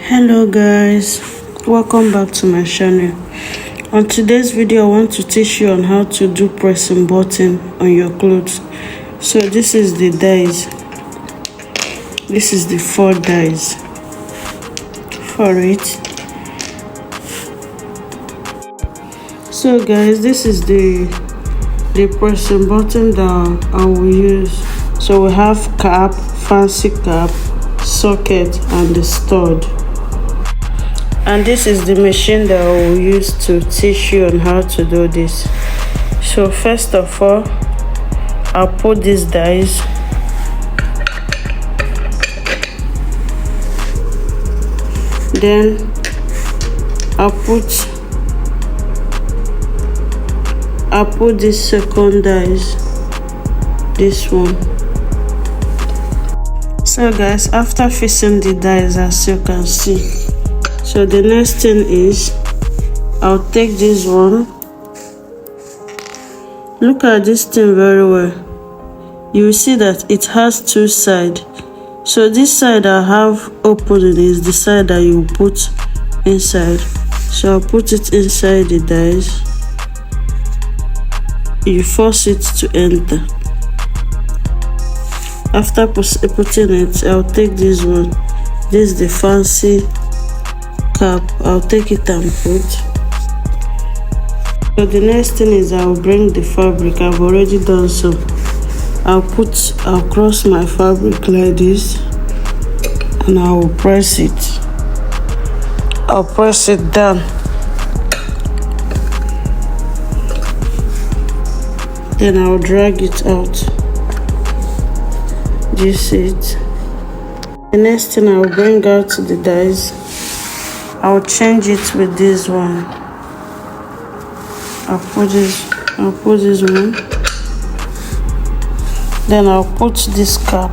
Hello guys, welcome back to my channel. On today's video I want to teach you on how to do pressing button on your clothes. So this is the dies. This is the 4 dies for it. So guys, this is the pressing button that I will use. So we have cap, fancy cap, socket and the stud. And this is the machine that I will use to teach you on how to do this. So first of all, I'll put these dies. Then I'll put this second dies, this one. So guys, after fixing the dies, as you can see, so the next thing is I'll take this one. Look at this thing very well. You will see that it has 2 sides. So this side I have opening is the side that you put inside. So I'll put it inside the dies. You force it to enter. After putting it, I'll take this one. This is the fancy cap. I'll take it and put. So the next thing is I'll bring the fabric. I've already done so. I'll cross my fabric like this and I will press it. I'll press it down. Then I'll drag it out. This is it. The next thing I'll bring out the dies. I'll change it with this one. I'll put this one. Then I'll put this cap.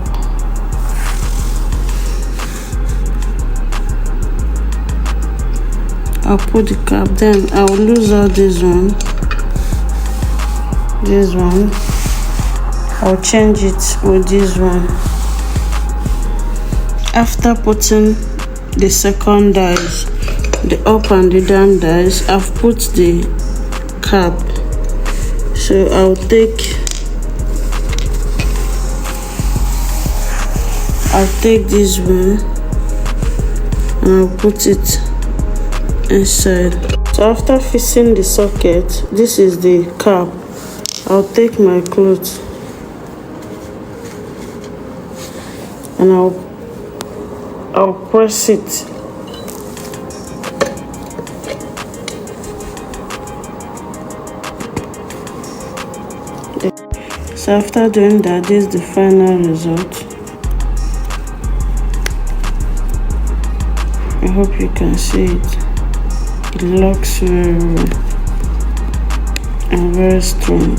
I'll put the cap. Then I'll lose out this one. This one. I'll change it with this one. After putting the second dies, the up and the down dies, I've put the cap. So I'll take this one and I'll put it inside. So after fixing the socket, this is the cap. I'll take my clothes and I'll press it. So after doing that, this is the final result. I hope you can see it. It looks very well and very strong.